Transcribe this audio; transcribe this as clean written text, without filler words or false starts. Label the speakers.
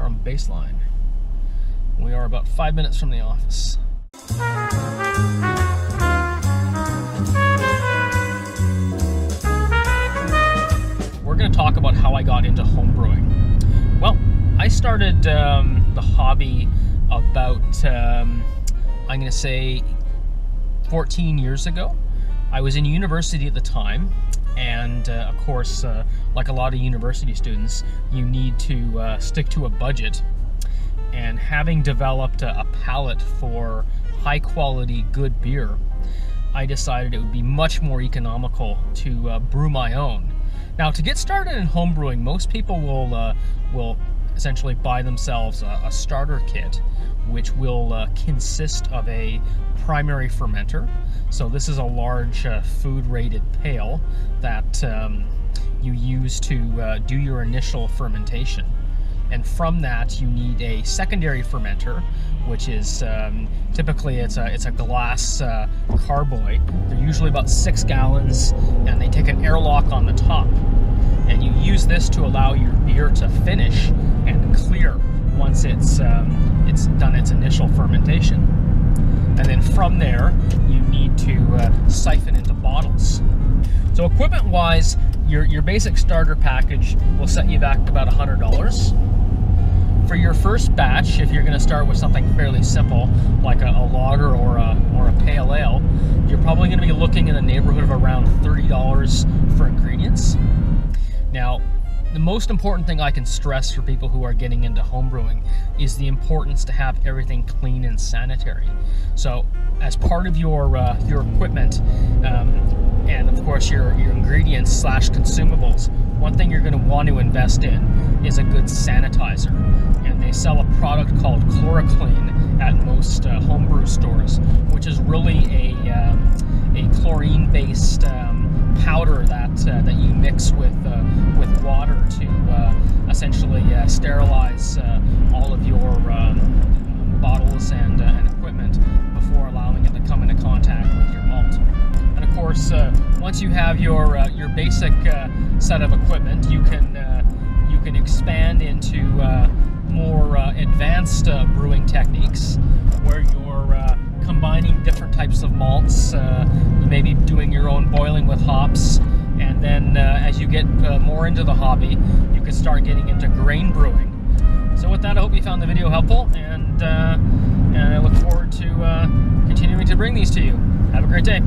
Speaker 1: from Baseline. We are about 5 minutes from the office. We're going to talk about how I got into homebrewing. Well, I started the hobby about, I'm going to say 14 years ago. I was in university at the time, and of course, like a lot of university students, you need to stick to a budget. And having developed a palate for high quality, good beer, I decided it would be much more economical to brew my own. Now, to get started in homebrewing, most people will essentially buy themselves a starter kit, which will consist of a primary fermenter. So this is a large food-rated pail that you use to do your initial fermentation. And from that, you need a secondary fermenter, which is typically it's a glass carboy. They're usually about 6 gallons, and they take an airlock on the top. And you use this to allow your beer to finish and clear once it's done its initial fermentation. And then from there, you need to siphon into bottles. So equipment-wise, your basic starter package will set you back about $100. For your first batch, if you're going to start with something fairly simple, like a lager or a pale ale, you're probably going to be looking in the neighborhood of around $30 for ingredients. Now, the most important thing I can stress for people who are getting into homebrewing is the importance to have everything clean and sanitary. So, as part of your equipment, and of course your ingredients / consumables, one thing you're going to want to invest in is a good sanitizer. And they sell a product called Chloroclean at most homebrew stores, which is really a chlorine-based powder that you mix with water to essentially sterilize all of your bottles and equipment before allowing it to come into contact with your malt. And of course, once you have your basic set of equipment, you can expand into more advanced brewing techniques where you're combining different types of malts. You may be doing your own boiling with hops, and then as you get more into the hobby, you can start getting into grain brewing. So with that, I hope you found the video helpful, and I look forward to continuing to bring these to you. Have a great day.